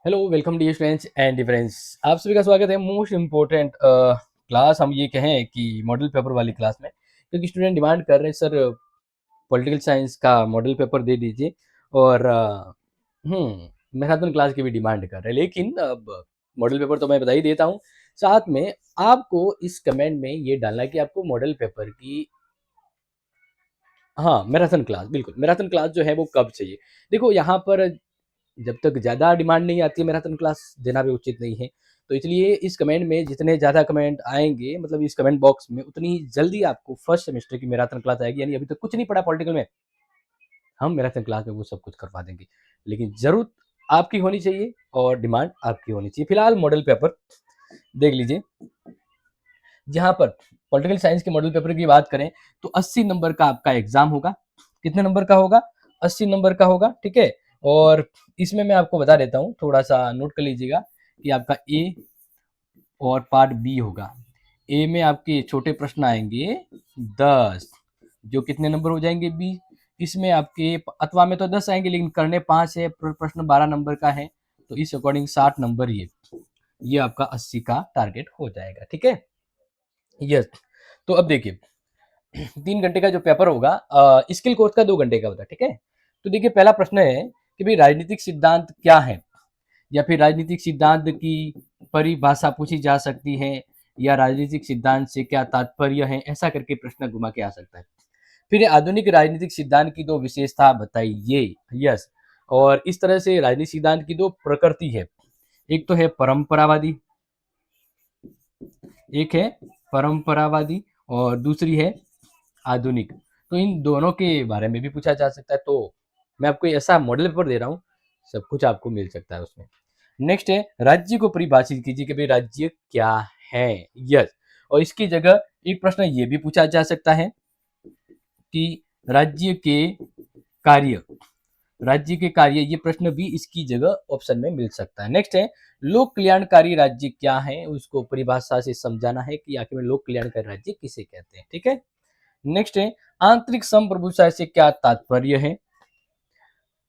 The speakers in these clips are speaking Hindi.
Hello welcome dear students and friends. आप सभी का स्वागत है मोस्ट इम्पोर्टेंट क्लास हम ये कहें कि मॉडल पेपर वाली क्लास में, क्योंकि स्टूडेंट डिमांड कर रहे हैं सर पॉलिटिकल साइंस का मॉडल पेपर दे दीजिए। और मैराथन क्लास की भी डिमांड कर रहे हैं, लेकिन अब मॉडल पेपर तो मैं बता ही देता हूँ। साथ में आपको इस कमेंट में ये डालना है कि आपको मॉडल पेपर की मैराथन क्लास, बिल्कुल मैराथन क्लास जो है वो कब चाहिए। देखो यहाँ पर जब तक ज़्यादा डिमांड नहीं आती है मैराथन क्लास देना भी उचित नहीं है। तो इसलिए इस कमेंट में जितने ज़्यादा कमेंट आएँगे, मतलब इस कमेंट बॉक्स में, उतनी ही जल्दी आपको फर्स्ट सेमेस्टर की मैराथन क्लास आएगी। यानी अभी तक कुछ नहीं पढ़ा पॉलिटिकल में, हम मैराथन क्लास में वो सब कुछ करवा देंगे। लेकिन ज़रूरत आपकी होनी चाहिए और डिमांड आपकी होनी चाहिए। फिलहाल मॉडल पेपर देख लीजिए। जहाँ पर पॉलिटिकल साइंस के मॉडल पेपर की बात करें तो 80 नंबर का आपका एग्जाम होगा। कितने नंबर का होगा? 80 नंबर का होगा, ठीक है। और इसमें मैं आपको बता देता हूँ, थोड़ा सा नोट कर लीजिएगा कि आपका ए और पार्ट बी होगा। ए में आपके छोटे प्रश्न आएंगे 10, जो कितने नंबर हो जाएंगे? 20। इसमें आपके अथवा में तो 10 आएंगे, लेकिन करने 5 है, प्रश्न 12 नंबर का है, तो इस अकॉर्डिंग 60 नंबर ये आपका 80 का टारगेट हो जाएगा, ठीक है। यस। तो अब देखिए 3 घंटे का जो पेपर होगा, स्किल कोर्स का 2 घंटे का होता है, ठीक है। तो देखिए पहला प्रश्न है कि भाई राजनीतिक सिद्धांत क्या है, या फिर राजनीतिक सिद्धांत की परिभाषा पूछी जा सकती है, या राजनीतिक सिद्धांत से क्या तात्पर्य है, ऐसा करके प्रश्न घुमा के आ सकता है। फिर आधुनिक राजनीतिक सिद्धांत की दो विशेषता बताइए। यस। और इस तरह से राजनीतिक सिद्धांत की दो प्रकृति है, एक तो है परंपरावादी, एक है परंपरावादी और दूसरी है आधुनिक। तो इन दोनों के बारे में भी पूछा जा सकता है। तो मैं आपको ऐसा मॉडल पेपर दे रहा हूँ, सब कुछ आपको मिल सकता है उसमें। नेक्स्ट है राज्य को परिभाषित कीजिए कि भाई राज्य क्या है। यस। और इसकी जगह एक प्रश्न ये भी पूछा जा सकता है कि राज्य के कार्य, राज्य के कार्य, ये प्रश्न भी इसकी जगह ऑप्शन में मिल सकता है। नेक्स्ट है लोक कल्याणकारी राज्य क्या है, उसको परिभाषा से समझाना है कि आखिर में लोक कल्याणकारी राज्य किसे कहते हैं, ठीक है। नेक्स्ट है आंतरिक संप्रभुता से क्या तात्पर्य है,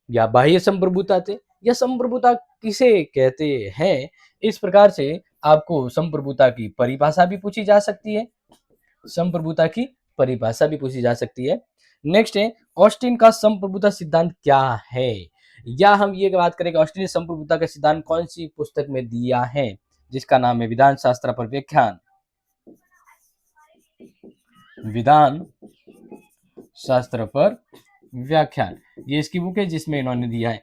या बाह्य संप्रभुता से, या संप्रभुता किसे कहते हैं। इस प्रकार से आपको संप्रभुता की परिभाषा भी पूछी जा सकती है, संप्रभुता की परिभाषा भी पूछी जा सकती है। नेक्स्ट है ऑस्टिन का संप्रभुता सिद्धांत क्या है, या हम ये बात करें कि ऑस्टिन ने संप्रभुता का सिद्धांत कौन सी पुस्तक में दिया है, जिसका नाम है विधान शास्त्र पर व्याख्यान, विधान शास्त्र पर व्याख्यान, ये इसकी बुक है जिसमें इन्होंने दिया है।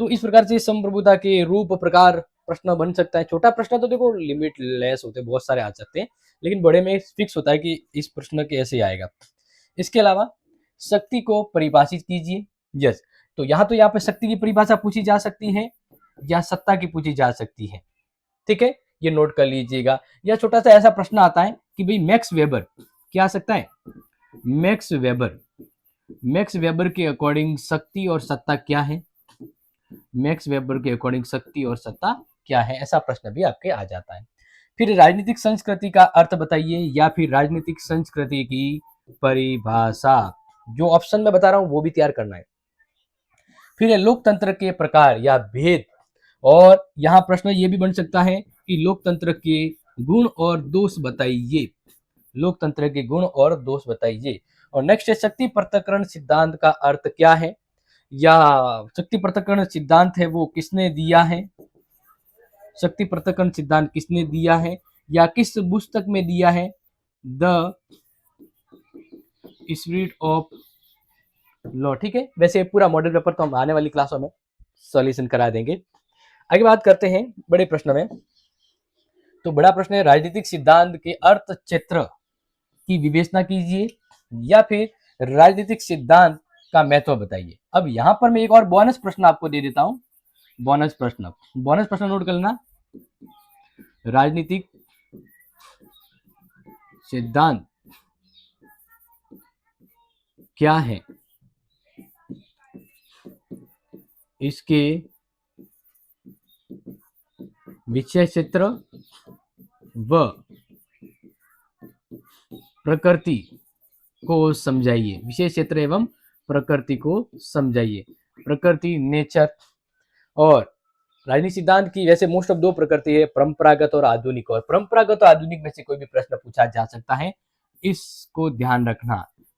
तो इस प्रकार से संप्रभुता के रूप प्रकार प्रश्न बन सकता है। छोटा प्रश्न तो देखो लिमिट लेस होते हैं, बहुत सारे आ सकते हैं, लेकिन बड़े में फिक्स होता है कि इस प्रश्न कैसे आएगा। इसके अलावा शक्ति को परिभाषित कीजिए। यस। तो यहाँ पे शक्ति की परिभाषा पूछी जा सकती है या सत्ता की पूछी जा सकती है, ठीक है, ये नोट कर लीजिएगा। या छोटा सा ऐसा प्रश्न आता है कि भाई मैक्स वेबर क्या आ सकता है, मैक्स वेबर, मैक्स वेबर के अकॉर्डिंग शक्ति और सत्ता क्या है, मैक्स वेबर के अकॉर्डिंग शक्ति और सत्ता क्या है, ऐसा प्रश्न भी आपके आ जाता है। फिर राजनीतिक संस्कृति का अर्थ बताइए, या फिर राजनीतिक संस्कृति की परिभाषा, जो ऑप्शन में बता रहा हूं वो भी तैयार करना है। फिर है लोकतंत्र के प्रकार या भेद, और यहाँ प्रश्न ये भी बन सकता है कि लोकतंत्र के गुण और दोष बताइए, लोकतंत्र के गुण और दोष बताइए। और नेक्स्ट है शक्ति पृथक्करण सिद्धांत का अर्थ क्या है, या शक्ति पृथक्करण सिद्धांत है वो किसने दिया है, शक्ति पृथक्करण सिद्धांत किसने दिया है, या किस पुस्तक में दिया है, द स्पिरिट ऑफ लॉ, ठीक है। वैसे पूरा मॉडल पेपर तो हम आने वाली क्लासों में सॉल्यूशन करा देंगे। आगे बात करते हैं बड़े प्रश्न में। तो बड़ा प्रश्न है राजनीतिक सिद्धांत के अर्थ क्षेत्र की विवेचना कीजिए, या फिर राजनीतिक सिद्धांत का महत्व बताइए। अब यहाँ पर मैं एक और बोनस प्रश्न आपको दे देता हूँ, बोनस प्रश्न, बोनस प्रश्न नोट कर लेना। राजनीतिक सिद्धांत क्या है, इसके विषय क्षेत्र व प्रकृति को समझाइए, विषय क्षेत्र एवं प्रकृति को समझाइए। प्रकृति नेचर, और राजनीतिक सिद्धांत की वैसे मोस्ट ऑफ दो प्रकृति है, परंपरागत और आधुनिक। और परंपरागत और आधुनिक में से कोई भी प्रश्न पूछा जा सकता है, इसको ध्यान रखना।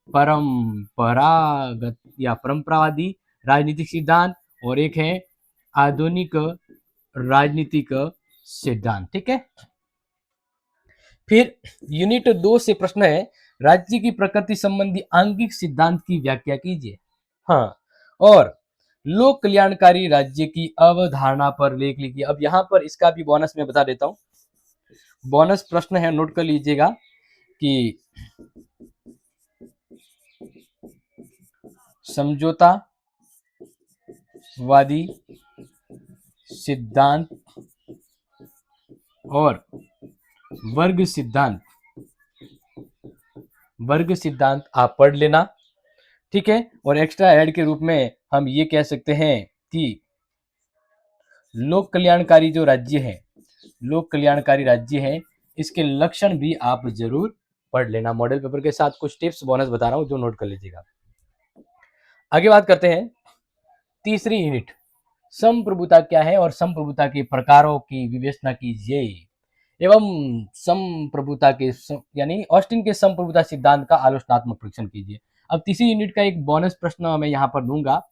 परंपरागत या परंपरावादी राजनीतिक सिद्धांत और एक है आधुनिक राजनीतिक सिद्धांत। ठीक है। फिर यूनिट 2 से प्रश्न है, राज्य की प्रकृति संबंधी आंगिक सिद्धांत की व्याख्या कीजिए। हाँ, और लोक कल्याणकारी राज्य की अवधारणा पर लेख लिखिए। अब यहां पर इसका भी बोनस मैं बता देता हूं। बोनस प्रश्न है, नोट कर लीजिएगा कि समझौतावादी सिद्धांत और वर्ग सिद्धांत आप पढ़ लेना। ठीक है। और एक्स्ट्रा ऐड के रूप में हम ये कह सकते हैं कि लोक कल्याणकारी जो राज्य है, लोक कल्याणकारी राज्य है, इसके लक्षण भी आप जरूर पढ़ लेना। मॉडल पेपर के साथ कुछ टिप्स बोनस बता रहा हूं, जो नोट कर लीजिएगा। आगे बात करते हैं तीसरी यूनिट, संप्रभुता क्या है और संप्रभुता के प्रकारों की विवेचना कीजिए एवं संप्रभुता के यानी ऑस्टिन के संप्रभुता सिद्धांत का आलोचनात्मक परीक्षण कीजिए। अब तीसरी यूनिट का एक बोनस प्रश्न मैं यहां पर दूंगा।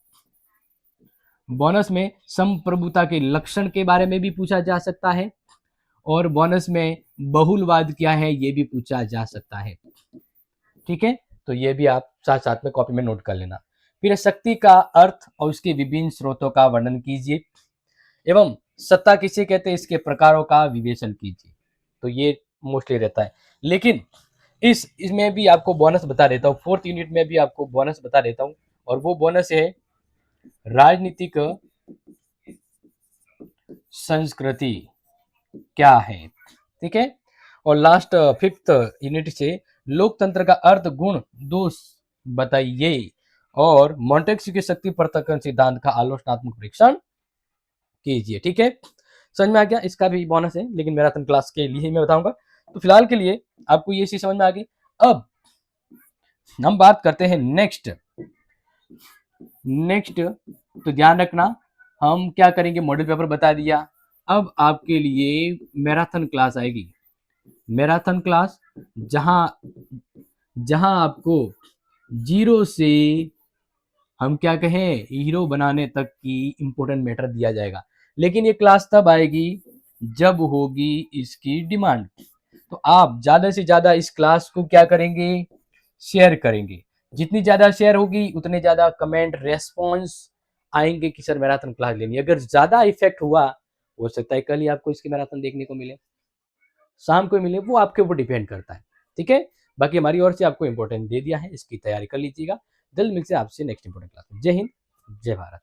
बोनस में संप्रभुता के लक्षण के बारे में भी पूछा जा सकता है और बोनस में बहुलवाद क्या है ये भी पूछा जा सकता है। ठीक है। तो ये भी आप साथ साथ में कॉपी में नोट कर लेना। फिर शक्ति का अर्थ और उसके विभिन्न स्रोतों का वर्णन कीजिए एवं सत्ता किसे कहते हैं इसके प्रकारों का विवेचन कीजिए। तो ये मोस्टली रहता है, लेकिन इसमें भी आपको बोनस बता देता हूँ। फोर्थ यूनिट में भी आपको बोनस बता देता हूँ, और वो बोनस है राजनीतिक संस्कृति क्या है। ठीक है। और लास्ट फिफ्थ यूनिट से लोकतंत्र का अर्थ गुण दोष बताइए और मॉन्टेस्क्यू के शक्ति पृथक्करण सिद्धांत का आलोचनात्मक परीक्षण कीजिए। ठीक है। समझ में आ गया। इसका भी बोनस है, लेकिन मैराथन क्लास के लिए ही मैं बताऊंगा। तो फिलहाल के लिए आपको ये चीज समझ में आ गई। अब हम बात करते हैं नेक्स्ट। तो ध्यान रखना, हम क्या करेंगे, मॉडल पेपर बता दिया। अब आपके लिए मैराथन क्लास आएगी। मैराथन क्लास जहां आपको जीरो से हम क्या कहें हीरो बनाने तक की इंपोर्टेंट मैटर दिया जाएगा। लेकिन ये क्लास तब आएगी जब होगी इसकी डिमांड। तो आप ज्यादा से ज्यादा इस क्लास को क्या करेंगे, शेयर करेंगे। जितनी ज्यादा शेयर होगी उतने ज्यादा कमेंट रेस्पॉन्स आएंगे कि सर मैराथन क्लास लेनी है। अगर ज्यादा इफेक्ट हुआ, हो सकता है कल ही आपको इसकी मैराथन देखने को मिले, शाम को मिले, वो आपके ऊपर डिपेंड करता है। ठीक है। बाकी हमारी ओर से आपको इंपॉर्टेंट दे दिया है, इसकी तैयारी कर लीजिएगा। जल्द मिलते हैं आपसे नेक्स्ट इंपॉर्टेंट क्लास में। जय हिंद, जय भारत।